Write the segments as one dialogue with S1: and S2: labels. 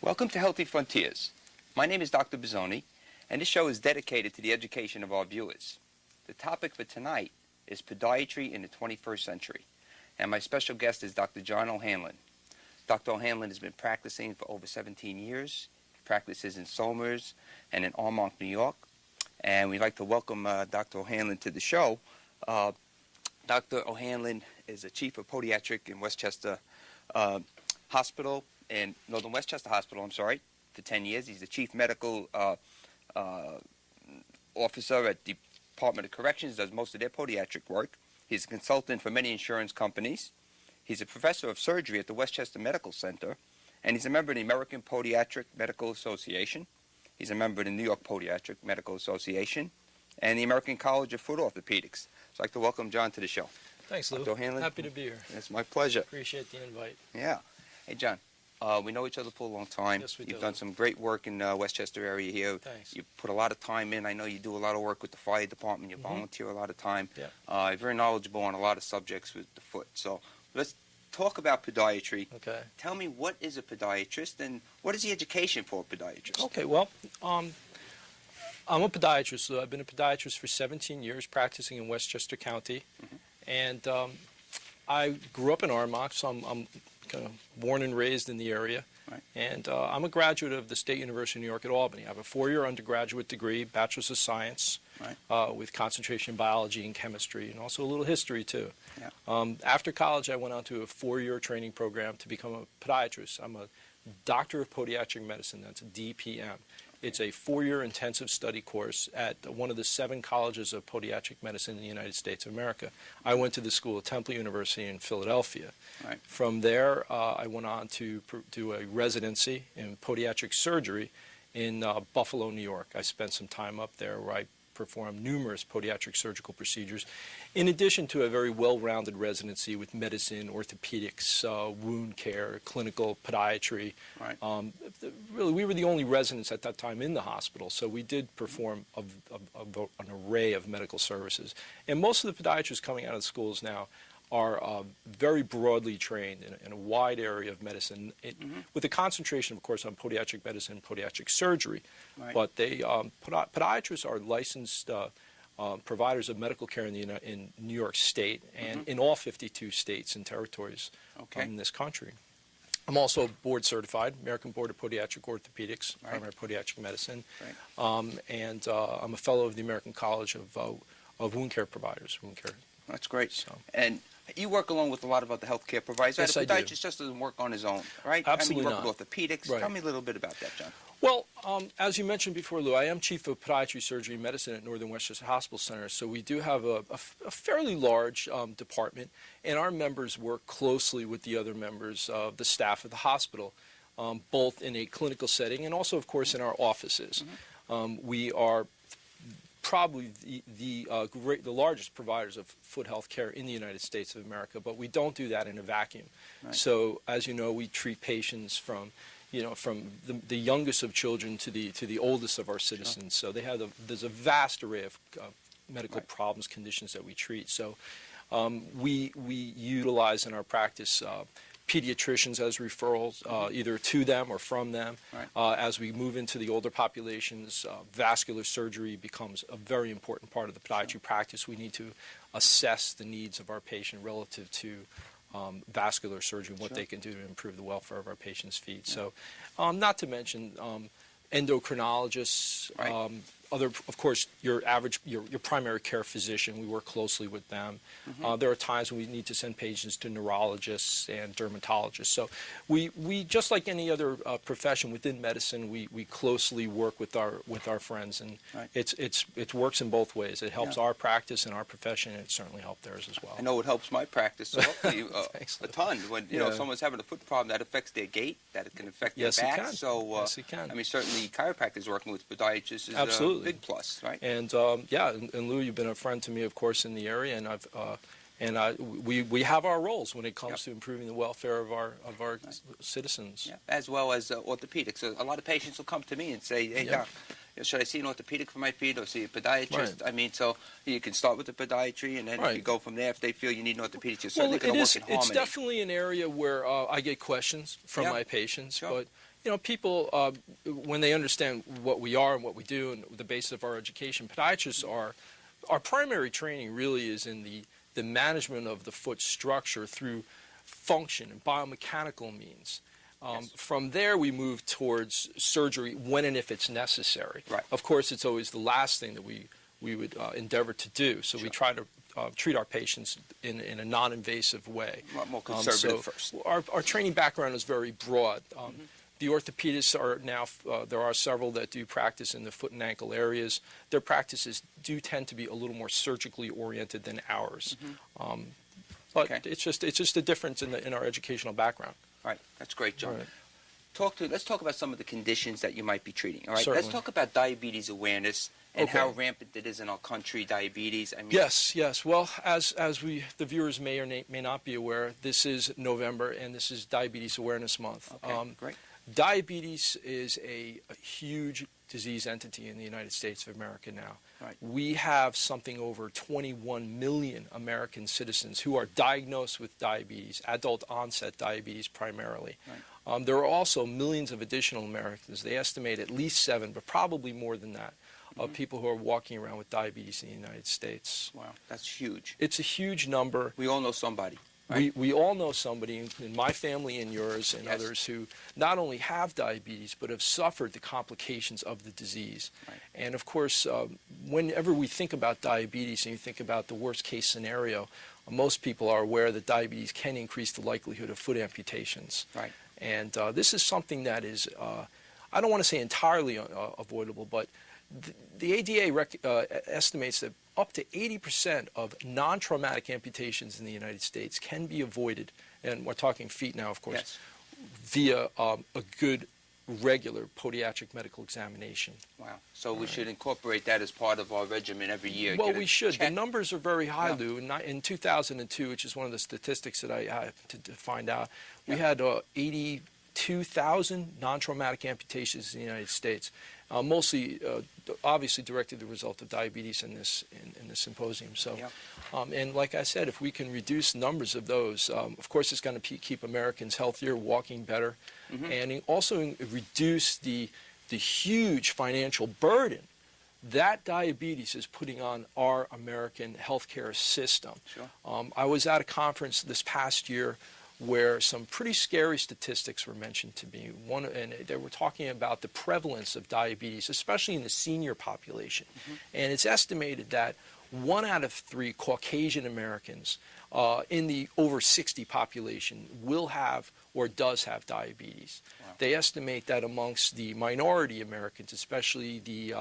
S1: Welcome to Healthy Frontiers. My name is Dr. Bizzoni, and this show is dedicated to the education of our viewers. The topic for tonight is podiatry in the 21st century, and my special guest is Dr. John OHanlon. Dr. OHanlon has been practicing for over 17 years. He practices in Somers and in Armonk, New York, and we'd like to welcome Dr. OHanlon to the show. Dr. OHanlon is the chief of podiatric in Westchester Hospital, in Northern Westchester Hospital, for 10 years. He's the chief medical officer at the Department of Corrections, does most of their podiatric work. He's a consultant for many insurance companies. He's a professor of surgery at the Westchester Medical Center, and he's a member of the American Podiatric Medical Association. He's a member of the New York Podiatric Medical Association and the American College of Foot Orthopedics. So I'd like to welcome John to the show.
S2: Thanks, Lou.
S1: Dr. OHanlon.
S2: Happy to be here.
S1: It's my pleasure.
S2: Appreciate the invite.
S1: Yeah. Hey, John. We know each other for a long time.
S2: Yes, we do.
S1: You've done some great work in Westchester area here.
S2: Thanks.
S1: You put a lot of time in. I know you do a lot of work with the fire department. You volunteer a lot of time.
S2: Yeah.
S1: You're very knowledgeable on a lot of subjects with the foot. So let's talk about podiatry.
S2: Okay.
S1: Tell me, what is a podiatrist and what is the education for a podiatrist?
S2: Okay, well, I'm a podiatrist. So I've been a podiatrist for 17 years, practicing in Westchester County. And I grew up in Armonk, so I'm kind of born and raised in the area.
S1: Right.
S2: And I'm a graduate of the State University of New York at Albany. I have a 4-year undergraduate degree, Bachelor's of Science, with concentration in biology and chemistry, and also a little history, too.
S1: Yeah.
S2: After college, I went on to a 4-year training program to become a podiatrist. I'm a doctor of podiatric medicine. That's a D.P.M. It's a 4-year intensive study course at one of the 7 colleges of podiatric medicine in the United States of America. I went to the school at Temple University in Philadelphia.
S1: Right.
S2: From there, I went on to do a residency in podiatric surgery in Buffalo, New York. I spent some time up there where I performed numerous podiatric surgical procedures, in addition to a very well-rounded residency with medicine, orthopedics, wound care, clinical podiatry.
S1: Right.
S2: Really, we were the only residents at that time in the hospital, so we did perform an array of medical services. And most of the podiatrists coming out of the schools now are very broadly trained in a wide area of medicine, with a concentration, of course, on podiatric medicine and podiatric surgery.
S1: Right.
S2: But they podiatrists are licensed providers of medical care in New York State and in all 52 states and territories in this country. I'm also board certified, American Board of Podiatric Orthopedics, primary podiatric medicine, and I'm a fellow of the American College of Wound Care Providers. Wound care.
S1: That's great.
S2: So.
S1: And you work along with a lot of other healthcare providers.
S2: Yes,
S1: a
S2: I do.
S1: podiatrist just doesn't work on his own, right?
S2: Absolutely
S1: I mean, you work with orthopedics.
S2: Right.
S1: Tell me a little bit about that, John.
S2: Well, as you mentioned before, Lou, I am chief of podiatry, surgery, and medicine at Northern Westchester Hospital Center, so we do have a fairly large department, and our members work closely with the other members of the staff of the hospital, both in a clinical setting and also, of course, in our offices. We are probably the largest providers of foot health care in the United States of America, but we don't do that in a vacuum.
S1: Right.
S2: So, as you know, we treat patients from the youngest of children to the oldest of our citizens. So there's a vast array of medical problems, conditions that we treat. So we utilize in our practice pediatricians as referrals, either to them or from them.
S1: Right.
S2: As we move into the older populations, vascular surgery becomes a very important part of the podiatry practice. We need to assess the needs of our patient relative to vascular surgery and what they can do to improve the welfare of our patients' feet. So, not to mention endocrinologists, of course, your primary care physician. We work closely with them. There are times when we need to send patients to neurologists and dermatologists. So we just like any other profession within medicine, we closely work with our friends, and it works in both ways. It helps our practice and our profession, and it certainly helps theirs as well.
S1: I know it helps my practice a ton. When someone's having a foot problem, that affects their gait, that it can affect their back.
S2: It can.
S1: So
S2: yes, it can.
S1: I mean, certainly chiropractors working with podiatrists is
S2: Absolutely.
S1: a big plus, right?
S2: And and Lou, you've been a friend to me, of course, in the area, and we have our roles when it comes to improving the welfare of our citizens.
S1: Yeah. As well as orthopedics. So a lot of patients will come to me and say, "Hey, doc, should I see an orthopedic for my feet or see a podiatrist?" I mean, so you can start with the podiatry, and then you go from there. If they feel you need an orthopedic, you're certainly going to work in harmony.
S2: It's definitely an area where I get questions from my patients, but People, when they understand what we are and what we do and the basis of our education, podiatrists our primary training really is in the management of the foot structure through function and biomechanical means.
S1: Yes.
S2: From there, we move towards surgery when and if it's necessary.
S1: Right.
S2: Of course, it's always the last thing that we would endeavor to do. So we try to treat our patients in a non-invasive way.
S1: More conservative first.
S2: Our training background is very broad. The orthopedists are now, there are several that do practice in the foot and ankle areas. Their practices do tend to be a little more surgically oriented than ours. But
S1: Okay.
S2: it's just a difference in our educational background.
S1: All right, that's great, John.
S2: All right.
S1: Let's talk about some of the conditions that you might be treating. All right,
S2: Certainly.
S1: let's talk about diabetes awareness and
S2: Okay.
S1: how rampant it is in our country. Diabetes. I mean,
S2: Yes. Well, as the viewers may or may not be aware, this is November and this is Diabetes Awareness Month.
S1: Okay, great.
S2: Diabetes is a huge disease entity in the United States of America now.
S1: Right.
S2: We have something over 21 million American citizens who are diagnosed with diabetes, adult onset diabetes primarily.
S1: Right.
S2: There are also millions of additional Americans, they estimate at least 7, but probably more than that, of people who are walking around with diabetes in the United States.
S1: Wow, that's huge.
S2: It's a huge number.
S1: We all know somebody. Right?
S2: We all know somebody in my family and yours and
S1: Yes.
S2: others who not only have diabetes but have suffered the complications of the disease.
S1: Right.
S2: And of course, whenever we think about diabetes and you think about the worst case scenario, most people are aware that diabetes can increase the likelihood of foot amputations.
S1: Right.
S2: And this is something that is, I don't want to say entirely avoidable, but the ADA estimates that up to 80% of non-traumatic amputations in the United States can be avoided, and we're talking feet now, of course,
S1: Yes.
S2: via a good, regular podiatric medical examination.
S1: Wow. So we should incorporate that as part of our regimen every year.
S2: Well,
S1: Get a
S2: we should. The
S1: check.
S2: numbers are very high,
S1: Yeah.
S2: Lou. In 2002, which is one of the statistics that I had to find out, we had 82,000 non-traumatic amputations in the United States, mostly, obviously, directly the result of diabetes in this symposium. So, and like I said, if we can reduce numbers of those, of course, it's going to keep Americans healthier, walking better, and also reduce the huge financial burden that diabetes is putting on our American healthcare system.
S1: Sure.
S2: I was at a conference this past year where some pretty scary statistics were mentioned to me. And they were talking about the prevalence of diabetes, especially in the senior population. And it's estimated that 1 out of 3 Caucasian Americans in the over 60 population will have or does have diabetes.
S1: Wow.
S2: They estimate that amongst the minority Americans, especially the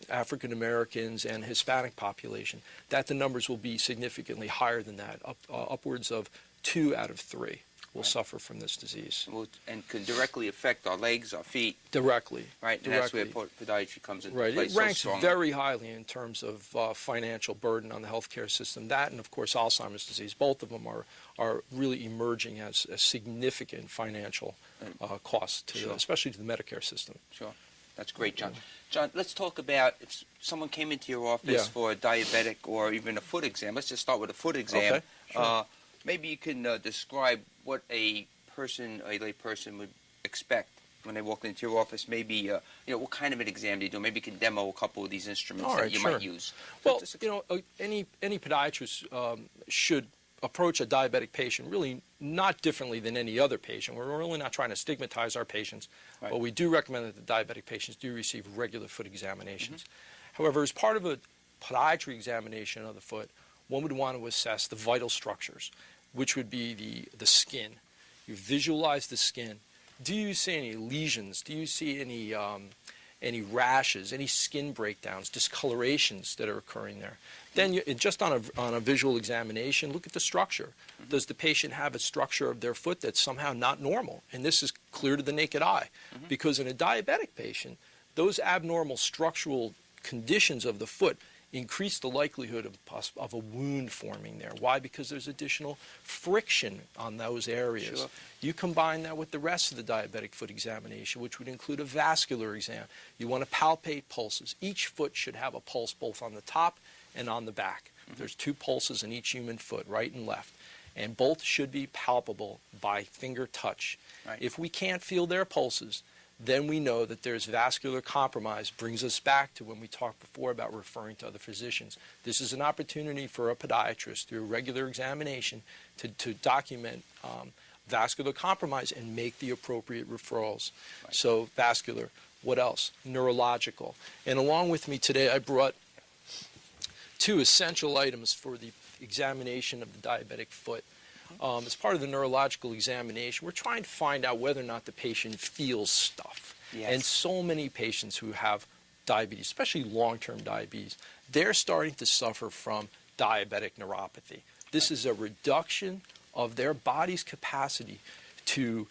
S2: African Americans and Hispanic population, that the numbers will be significantly higher than that, upwards of 2 out of 3 will suffer from this disease.
S1: And can directly affect our legs, our feet.
S2: Directly.
S1: Right, and that's where podiatry comes into
S2: Right.
S1: place.
S2: It ranks
S1: so strongly.
S2: very highly in terms of financial burden on the healthcare system. That and, of course, Alzheimer's disease. Both of them are really emerging as a significant financial cost, especially to the Medicare system.
S1: Sure. That's great, John. John, let's talk about if someone came into your office for a diabetic or even a foot exam. Let's just start with a foot exam.
S2: Okay, sure.
S1: Maybe you can describe what a lay person would expect when they walk into your office. Maybe, what kind of an exam do you do? Maybe you can demo a couple of these instruments that you might use.
S2: Well, any podiatrist should approach a diabetic patient really not differently than any other patient. We're really not trying to stigmatize our patients,
S1: Right.
S2: but we do recommend that the diabetic patients do receive regular foot examinations. However, as part of a podiatry examination of the foot, one would want to assess the vital structures, which would be the skin. You visualize the skin. Do you see any lesions? Do you see any rashes, any skin breakdowns, discolorations that are occurring there? Then just on a visual examination, look at the structure. Does the patient have a structure of their foot that's somehow not normal? And this is clear to the naked eye. Because in a diabetic patient, those abnormal structural conditions of the foot increase the likelihood of a wound forming there. Why? Because there's additional friction on those areas.
S1: Sure.
S2: You combine that with the rest of the diabetic foot examination, which would include a vascular exam. You want to palpate pulses. Each foot should have a pulse both on the top and on the back. There's 2 pulses in each human foot, right and left. and both should be palpable by finger touch.
S1: Right.
S2: If we can't feel their pulses, then we know that there's vascular compromise. Brings us back to when we talked before about referring to other physicians. This is an opportunity for a podiatrist through a regular examination to document vascular compromise and make the appropriate referrals.
S1: Right.
S2: So vascular. What else? Neurological. And along with me today, I brought two essential items for the examination of the diabetic foot. As part of the neurological examination, we're trying to find out whether or not the patient feels stuff.
S1: Yes.
S2: And so many patients who have diabetes, especially long-term diabetes, they're starting to suffer from diabetic neuropathy. This is a reduction of their body's capacity to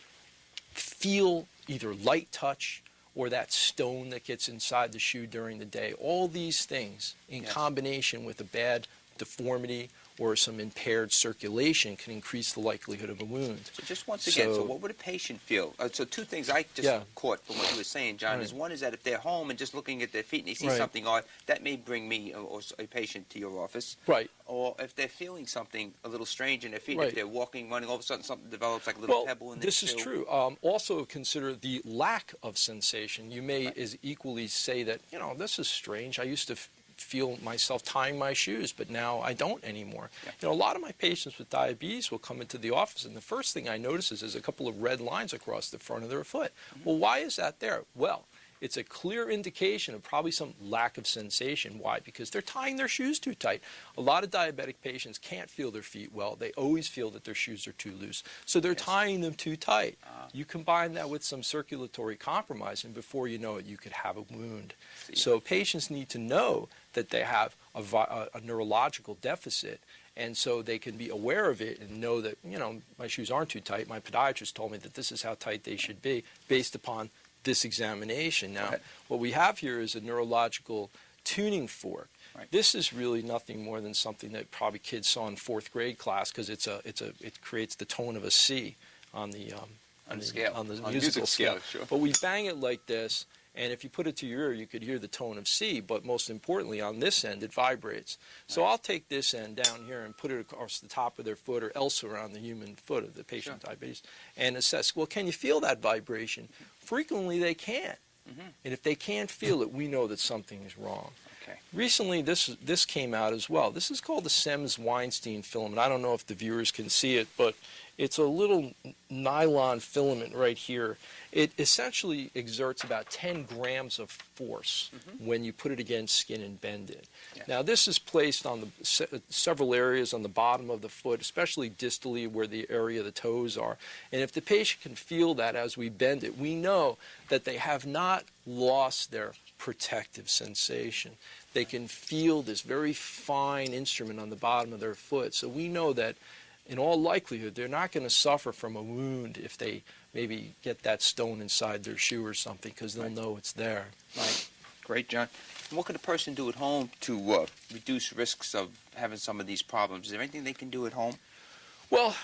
S2: feel either light touch or that stone that gets inside the shoe during the day. All these things in combination with a bad deformity or some impaired circulation can increase the likelihood of a wound.
S1: So just once again, so what would a patient feel? So two things I just caught from what you were saying, John, is one is that if they're home and just looking at their feet and they see something odd, that may bring me or a patient to your office.
S2: Right.
S1: Or if they're feeling something a little strange in their feet, if they're walking, running, all of a sudden something develops like a little pebble in their shoe.
S2: This is true. Also consider the lack of sensation. You may equally say that, this is strange. I used to feel myself tying my shoes, but now I don't anymore. A lot of my patients with diabetes will come into the office, and the first thing I notice is there's a couple of red lines across the front of their foot. Well, why is that there? Well, it's a clear indication of probably some lack of sensation. Why? Because they're tying their shoes too tight. A lot of diabetic patients can't feel their feet well. They always feel that their shoes are too loose. So they're tying them too tight. You combine that with some circulatory compromise, and before you know it, you could have a wound. So patients need to know that they have a neurological deficit, and so they can be aware of it and know that, my shoes aren't too tight. My podiatrist told me that this is how tight they should be based upon this examination. Now, what we have here is a neurological tuning fork. This is really nothing more than something that probably kids saw in 4th grade class, because it creates the tone of a C on the musical scale.
S1: Sure.
S2: But we bang it like this, and if you put it to your ear, you could hear the tone of C, but most importantly, on this end, it vibrates. So I'll take this end down here and put it across the top of their foot or elsewhere on the human foot of the patient with diabetes and assess, well, can you feel that vibration? Frequently, they can't. And if they can't feel it, we know that something is wrong. Recently, this came out as well. This is called the Semmes-Weinstein filament. I don't know if the viewers can see it, but it's a little nylon filament right here. It essentially exerts about 10 grams of force when you put it against skin and bend it. Now, this is placed on several areas on the bottom of the foot, especially distally where the area of the toes are. And if the patient can feel that as we bend it, we know that they have not lost their protective sensation. They can feel this very fine instrument on the bottom of their foot. So we know that in all likelihood, they're not going to suffer from a wound if they maybe get that stone inside their shoe or something, because they'll know it's there.
S1: Great, John. And what could a person do at home to reduce risks of having some of these problems? Is there anything they can do at home?
S2: Well,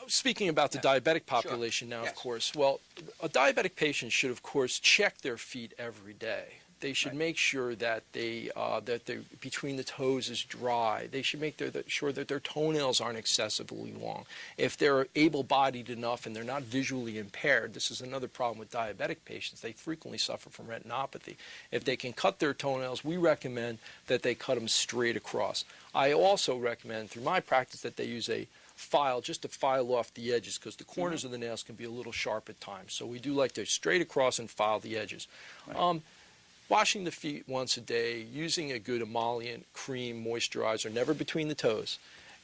S2: speaking about the diabetic population now, of course, well, a diabetic patient should, of course, check their feet every day. They should make sure that between the toes is dry. They should make sure that their toenails aren't excessively long. If they're able-bodied enough and they're not visually impaired, this is another problem with diabetic patients. They frequently suffer from retinopathy. If they can cut their toenails, we recommend that they cut them straight across. I also recommend, through my practice, that they use a file just to file off the edges, because the corners of the nails can be a little sharp at times. So we do like to straight across and file the edges. Washing the feet once a day, using a good emollient, cream, moisturizer, never between the toes.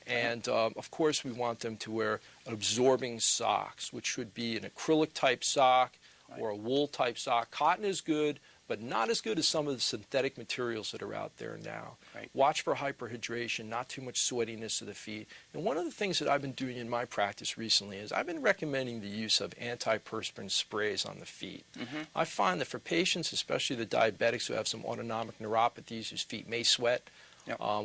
S2: And, of course, we want them to wear absorbing socks, which should be an acrylic-type sock or a wool-type sock. Cotton is good, but not as good as some of the synthetic materials that are out there now. Watch for hyperhydration, not too much sweatiness of the feet. And one of the things that I've been doing in my practice recently is I've been recommending the use of antiperspirant sprays on the feet. I find that for patients, especially the diabetics who have some autonomic neuropathies whose feet may sweat,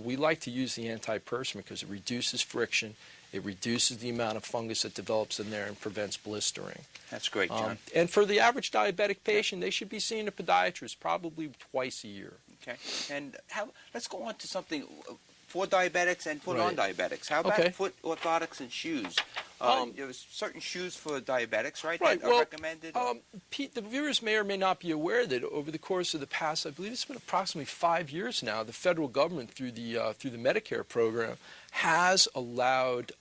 S2: we like to use the antiperspirant because it reduces friction, it reduces the amount of fungus that develops in there and prevents blistering.
S1: That's great, John.
S2: And for the average diabetic patient, they should be seeing a podiatrist probably twice a year.
S1: Okay. And let's go on to something for diabetics and for
S2: Right.
S1: non-diabetics. How about
S2: Okay.
S1: foot orthotics and shoes? There's certain shoes for diabetics, right?
S2: Right.
S1: That are
S2: Well,
S1: recommended.
S2: Pete, the viewers may or may not be aware that over the course of the past, I believe it's been approximately 5 years now, the federal government through the Medicare program has allowed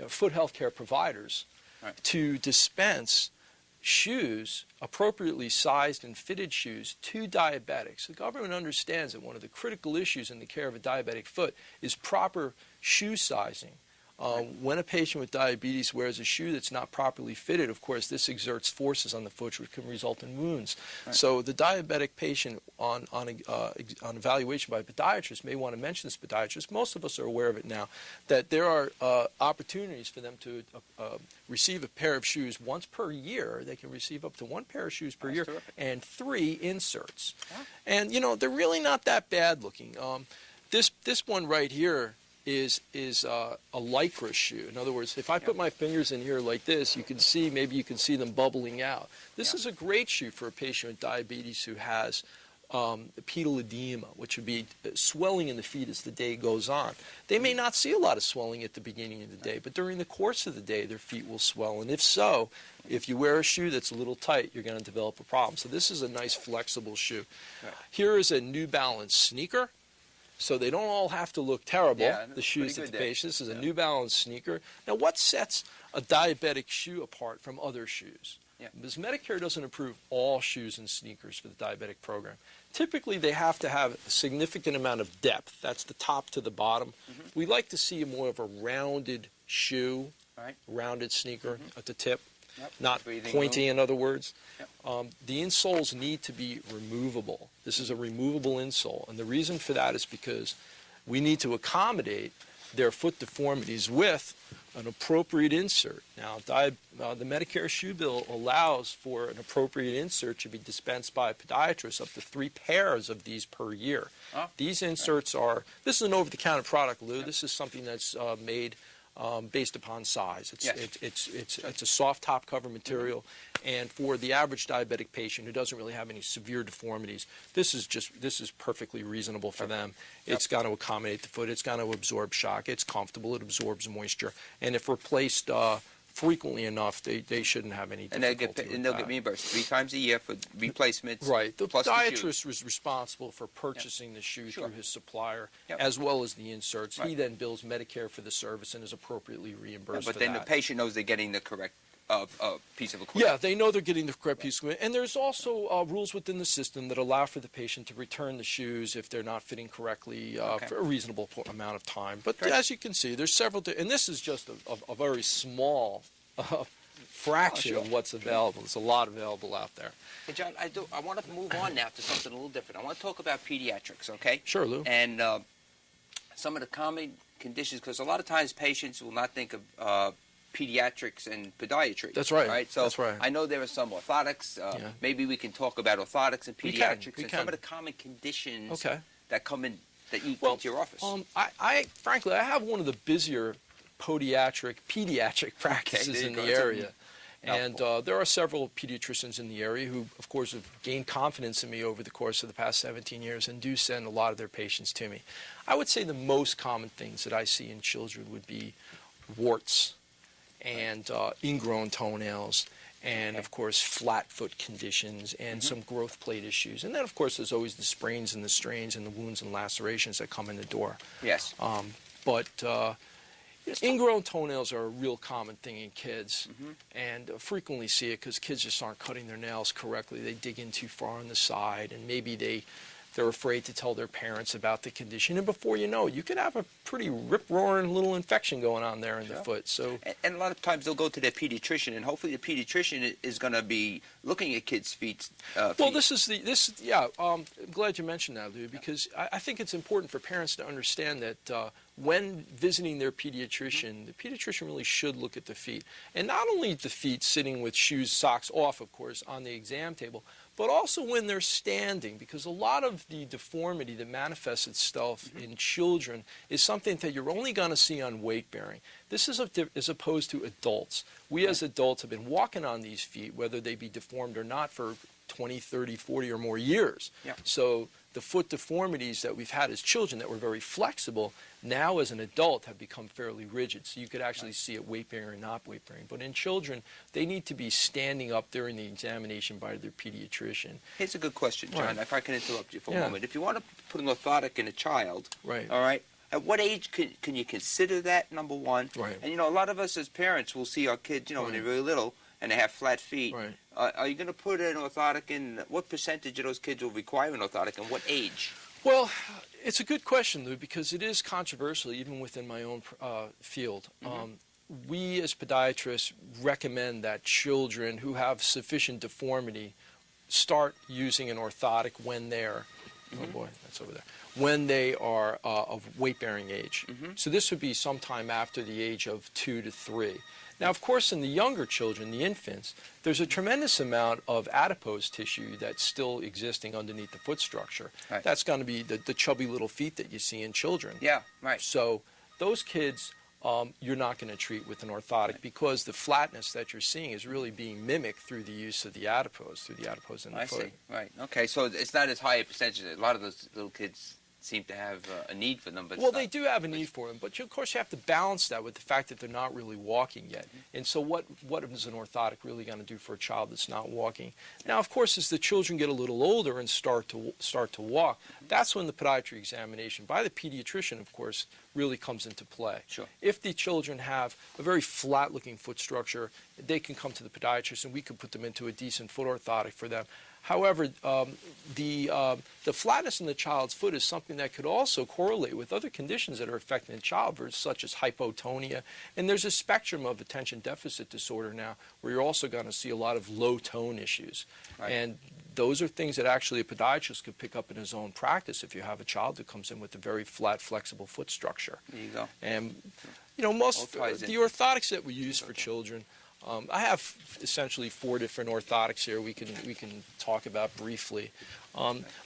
S2: foot health care providers
S1: Right.
S2: to dispense shoes, appropriately sized and fitted shoes, to diabetics. The government understands that one of the critical issues in the care of a diabetic foot is proper shoe sizing. When a patient with diabetes wears a shoe that's not properly fitted, of course, this exerts forces on the foot, which can result in wounds.
S1: Right.
S2: So the diabetic patient on evaluation by a podiatrist may want to mention this podiatrist. Most of us are aware of it now, that there are opportunities for them to receive a pair of shoes once per year. They can receive up to 1 pair of shoes per year
S1: terrific.
S2: and 3 inserts.
S1: Yeah.
S2: And, they're really not that bad looking. This one right here is a Lycra shoe. In other words, if I put my fingers in here like this, maybe you can see them bubbling out. This is a great shoe for a patient with diabetes who has pedal edema, which would be swelling in the feet as the day goes on. They may not see a lot of swelling at the beginning of the day, but during the course of the day, their feet will swell. And if so, if you wear a shoe that's a little tight, you're going to develop a problem. So this is a nice flexible shoe.
S1: Right.
S2: Here is a New Balance sneaker. So they don't all have to look terrible,
S1: Yeah,
S2: the shoes
S1: pretty
S2: that the
S1: good there.
S2: patient. This is a New Balance sneaker. Now, what sets a diabetic shoe apart from other shoes?
S1: Yeah.
S2: Because Medicare doesn't approve all shoes and sneakers for the diabetic program. Typically, they have to have a significant amount of depth. That's the top to the bottom. We like to see more of a rounded shoe,
S1: Right.
S2: rounded sneaker at the tip,
S1: Yep.
S2: not
S1: Breathing
S2: pointy,
S1: room.
S2: in other words.
S1: Yep.
S2: The insoles need to be removable. This is a removable insole, and the reason for that is because we need to accommodate their foot deformities with an appropriate insert. Now, the Medicare shoe bill allows for an appropriate insert to be dispensed by a podiatrist, up to 3 pairs of these per year.
S1: Oh,
S2: These inserts this is an over-the-counter product, Lou. This is something that's made based upon size. It's a soft top cover material, and for the average diabetic patient who doesn't really have any severe deformities, this is perfectly reasonable for them. It's going to accommodate the foot. It's going to absorb shock. It's comfortable. It absorbs moisture, and if replaced frequently enough, they shouldn't have any
S1: And
S2: difficulty.
S1: they'll get reimbursed 3 times a year for replacements.
S2: Right. The
S1: plus the shoes.
S2: podiatrist was responsible for purchasing the shoe
S1: Sure.
S2: through his supplier,
S1: Yep.
S2: as well as the inserts.
S1: Right.
S2: He then bills Medicare for the service and is appropriately reimbursed
S1: But
S2: for
S1: then
S2: that.
S1: the patient knows they're getting the correct piece of equipment.
S2: Yeah, they know they're getting the correct piece of equipment. And there's also rules within the system that allow for the patient to return the shoes if they're not fitting correctly for a reasonable amount of time. But
S1: Great.
S2: as you can see, there's several, and this is just a very small fraction
S1: sure.
S2: of what's available. There's a lot available out there.
S1: Hey, John, I want to move on now to something a little different. I want to talk about pediatrics, okay?
S2: Sure, Lou.
S1: And some of the common conditions, because a lot of times patients will not think of pediatrics and podiatry.
S2: That's right.
S1: Right. So
S2: That's right.
S1: I know there are some orthotics.
S2: Yeah.
S1: Maybe we can talk about orthotics and
S2: We
S1: pediatrics
S2: can.
S1: and some of the common conditions
S2: Okay.
S1: that come in that you
S2: Well,
S1: come to your office.
S2: Frankly, I have one of the busier pediatric practices
S1: there you
S2: in
S1: go.
S2: the
S1: It's a
S2: area. And there are several pediatricians in the area who, of course, have gained confidence in me over the course of the past 17 years and do send a lot of their patients to me. I would say the most common things that I see in children would be warts and ingrown toenails and, of course, flat foot conditions and some growth plate issues. And then, of course, there's always the sprains and the strains and the wounds and lacerations that come in the door.
S1: Yes.
S2: But ingrown toenails are a real common thing in kids, and frequently see it because kids just aren't cutting their nails correctly. They dig in too far on the side, and maybe they're afraid to tell their parents about the condition. And before you know it, you could have a pretty rip-roaring little infection going on there in the foot. So,
S1: And a lot of times they'll go to their pediatrician, and hopefully the pediatrician is going to be looking at kids' feet.
S2: well, I'm glad you mentioned that, Lou, because I think it's important for parents to understand that when visiting their pediatrician, the pediatrician really should look at the feet. And not only the feet sitting with shoes, socks off, of course, on the exam table, but also when they're standing, because a lot of the deformity that manifests itself in children is something that you're only going to see on weight-bearing. This is as opposed to adults. We as adults have been walking on these feet, whether they be deformed or not, for 20, 30, 40 or more years.
S1: Yeah.
S2: So the foot deformities that we've had as children that were very flexible, now as an adult have become fairly rigid. So you could actually see it weight bearing or not weight bearing. But in children, they need to be standing up during the examination by their pediatrician.
S1: Here's a good question, John,
S2: Right.
S1: if I can interrupt you for a
S2: Yeah.
S1: moment. If you want to put an orthotic in a child,
S2: Right.
S1: all right, at what age can you consider that, number one?
S2: Right.
S1: And, a lot of us as parents will see our kids, when
S2: Right.
S1: they're really little and they have flat feet.
S2: Right.
S1: Are you going to put an orthotic in? What percentage of those kids will require an orthotic, and what age?
S2: Well, it's a good question, Lou, because it is controversial even within my own field. We as podiatrists recommend that children who have sufficient deformity start using an orthotic when they're, oh boy, that's over there, when they are of weight-bearing age. So this would be sometime after the age of 2 to 3. Now, of course, in the younger children, the infants, there's a tremendous amount of adipose tissue that's still existing underneath the foot structure.
S1: Right.
S2: That's going to be the chubby little feet that you see in children.
S1: Yeah, right.
S2: So those kids, you're not going to treat with an orthotic because the flatness that you're seeing is really being mimicked through the use of the adipose, in the
S1: I
S2: foot.
S1: see. Right. Okay. So it's not as high a percentage. A lot of those little kids seem to have a need for them, but
S2: Well, they do have a need for them, but of course you have to balance that with the fact that they're not really walking yet. And so what is an orthotic really going to do for a child that's not walking? Now, of course, as the children get a little older and start to walk, that's when the podiatry examination by the pediatrician, of course, really comes into play.
S1: Sure.
S2: If the children have a very flat-looking foot structure, they can come to the podiatrist and we can put them into a decent foot orthotic for them. However, the flatness in the child's foot is something that could also correlate with other conditions that are affecting the child, such as hypotonia. And there's a spectrum of attention deficit disorder now where you're also going to see a lot of low tone issues.
S1: Right.
S2: And those are things that actually a podiatrist could pick up in his own practice if you have a child who comes in with a very flat, flexible foot structure.
S1: There you go.
S2: And, most
S1: All ties in.
S2: the orthotics that we use for children, I have essentially 4 different orthotics here we can talk about briefly.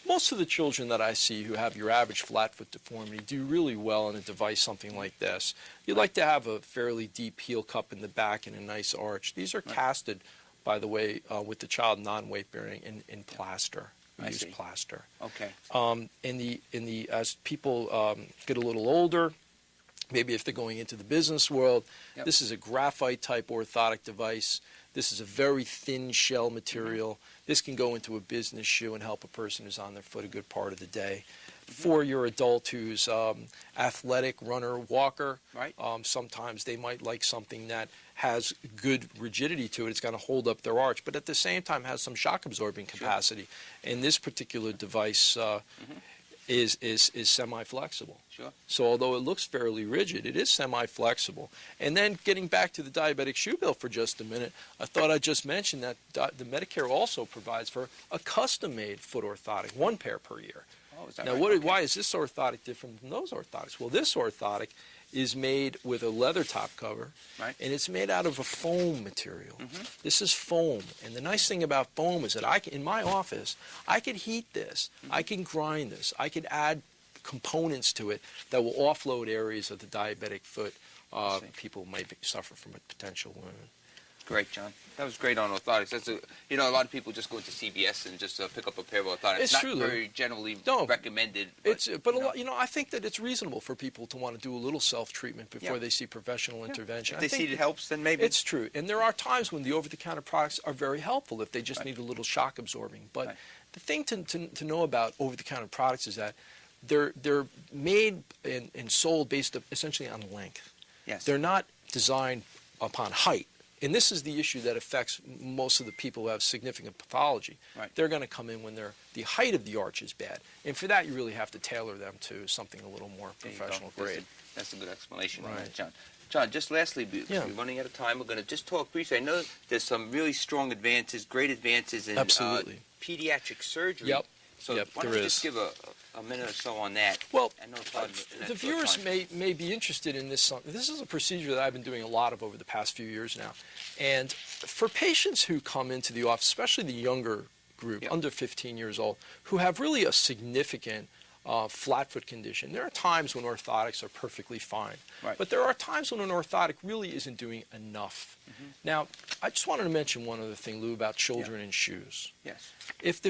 S2: Most of the children that I see who have your average flat foot deformity do really well in a device something like this. You'd like to have a fairly deep heel cup in the back and a nice arch. These are casted, by the way, with the child non-weight bearing in plaster. We use plaster.
S1: Okay.
S2: As people get a little older, maybe if they're going into the business world, this is a graphite type orthotic device. This is a very thin shell material. This can go into a business shoe and help a person who's on their foot a good part of the day. For your adult who's athletic, runner, walker,
S1: Right.
S2: Sometimes they might like something that has good rigidity to it. It's going to hold up their arch, but at the same time has some shock absorbing capacity. And this particular device is semi-flexible.
S1: Sure.
S2: So although it looks fairly rigid, it is semi-flexible. And then getting back to the diabetic shoe bill for just a minute, I thought I'd just mention that the Medicare also provides for a custom-made foot orthotic, 1 pair per year.
S1: Oh, is that
S2: Now,
S1: right? Okay.
S2: why is this orthotic different from those orthotics? Well, this orthotic is made with a leather top cover,
S1: Right.
S2: and it's made out of a foam material. This is foam, and the nice thing about foam is that in my office, I could heat this, I can grind this, I could add components to it that will offload areas of the diabetic foot. People might suffer from a potential wound.
S1: Great, John. That was great on orthotics. That's a lot of people just go to CVS and just pick up a pair of orthotics.
S2: It's
S1: not
S2: true,
S1: very generally recommended.
S2: I think that it's reasonable for people to want to do a little self-treatment before they see professional intervention.
S1: If they see it helps, then maybe.
S2: It's true. And there are times when the over-the-counter products are very helpful if they just need a little shock absorbing. But the thing to know about over-the-counter products is that they're made and sold based essentially on length.
S1: Yes.
S2: They're not designed upon height. And this is the issue that affects most of the people who have significant pathology.
S1: Right.
S2: They're going to come in when the height of the arch is bad. And for that, you really have to tailor them to something a little more professional grade.
S1: That's a good explanation on
S2: Right.
S1: that, John. John, just lastly, we're running out of time. We're going to just talk briefly. I know there's some really strong advances, great advances in pediatric surgery.
S2: Yep.
S1: So
S2: Yep,
S1: why don't
S2: there
S1: you
S2: is.
S1: just give a minute or so on that?
S2: Well,
S1: I know it's hard in that
S2: the
S1: short
S2: viewers
S1: time.
S2: may be interested in this. This is a procedure that I've been doing a lot of over the past few years now. And for patients who come into the office, especially the younger group, under 15 years old, who have really a significant flat foot condition. There are times when orthotics are perfectly fine,
S1: Right.
S2: but there are times when an orthotic really isn't doing enough. Now, I just wanted to mention one other thing, Lou, about children and shoes.
S1: Yes.
S2: If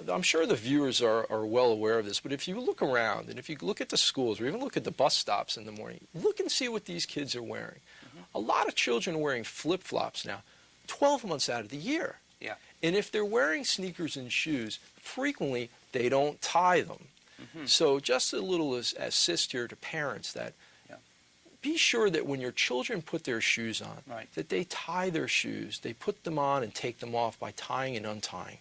S2: I'm sure the viewers are well aware of this, but if you look around and if you look at the schools or even look at the bus stops in the morning, look and see what these kids are wearing. A lot of children are wearing flip-flops now, 12 months out of the year.
S1: Yeah.
S2: And if they're wearing sneakers and shoes, frequently they don't tie them. So just a little assist here to parents that be sure that when your children put their shoes on, that they tie their shoes. They put them on and take them off by tying and untying.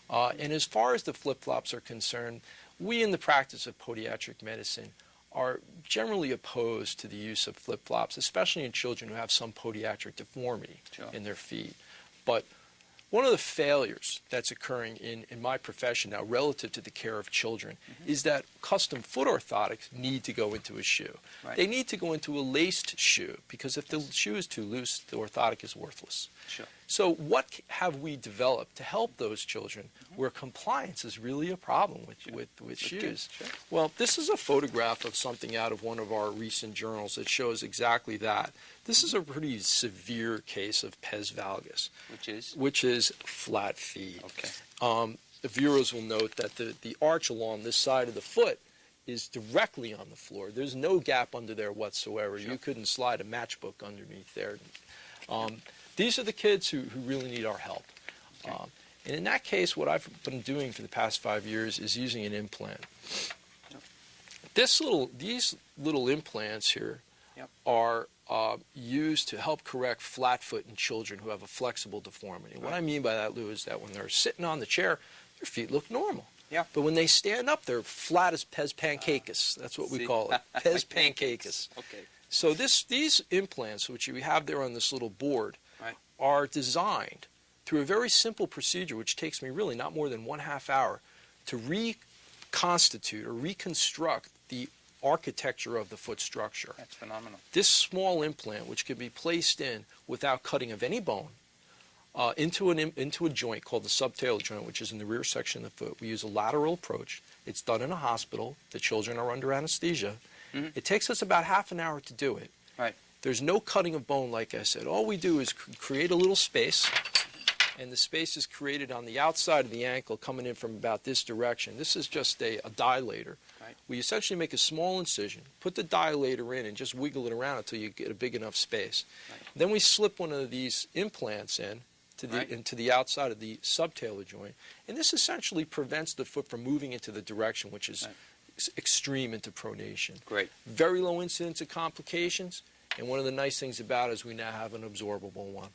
S2: And as far as the flip-flops are concerned, we in the practice of podiatric medicine are generally opposed to the use of flip-flops, especially in children who have some podiatric deformity in their feet. But one of the failures that's occurring in my profession now relative to the care of children is that custom foot orthotics need to go into a shoe. They need to go into a laced shoe because if the shoe is too loose, the orthotic is worthless. So what have we developed to help those children where compliance is really a problem with shoes? Well, this is a photograph of something out of one of our recent journals that shows exactly that. This is a pretty severe case of pes valgus, which is flat feet. The viewers will note that the arch along this side of the foot is directly on the floor. There's no gap under there whatsoever. You couldn't slide a matchbook underneath there. These are the kids who really need our help. And in that case, what I've been doing for the past 5 years is using an implant. These little implants here are used to help correct flat foot in children who have a flexible deformity. What I mean by that, Lou, is that when they're sitting on the chair, their feet look normal. But when they stand up, they're flat as pes pancakes. That's what we call it, pes pancakes. So these implants, which we have there on this little board, are designed through a very simple procedure, which takes me really not more than 1/2 hour, to reconstitute or reconstruct the architecture of the foot structure.
S1: That's phenomenal.
S2: This small implant, which can be placed in without cutting of any bone, into a joint called the subtalar joint, which is in the rear section of the foot. We use a lateral approach. It's done in a hospital. The children are under anesthesia. It takes us about 1/2 hour to do it. There's no cutting of bone, like I said. All we do is create a little space, and the space is created on the outside of the ankle coming in from about this direction. This is just a dilator. We essentially make a small incision, put the dilator in, and just wiggle it around until you get a big enough space. Then we slip one of these implants into the outside of the subtalar joint, and this essentially prevents the foot from moving into the direction which is extreme into pronation. Very low incidence of complications. And one of the nice things about it is we now have an absorbable one.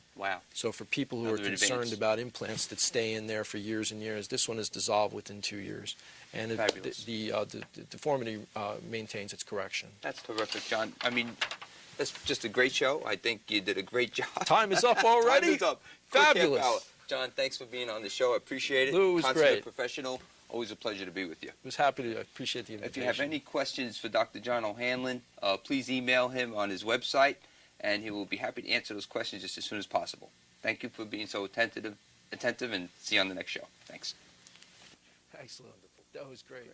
S2: So for people who are concerned about implants that stay in there for years and years, this one is dissolved within 2 years. And the deformity maintains its correction.
S1: That's terrific, John. I mean, that's just a great show. I think you did a great job.
S2: Time is up already?
S1: Time is up.
S2: Fabulous.
S1: John, thanks for being on the show. I appreciate it.
S2: Lou, it was great.
S1: Professional. Always a pleasure to be with you.
S2: I was happy to appreciate the invitation.
S1: If you have any questions for Dr. John OHanlon, please email him on his website, and he will be happy to answer those questions just as soon as possible. Thank you for being so attentive, and see you on the next show. Thanks.
S2: Excellent. That was great.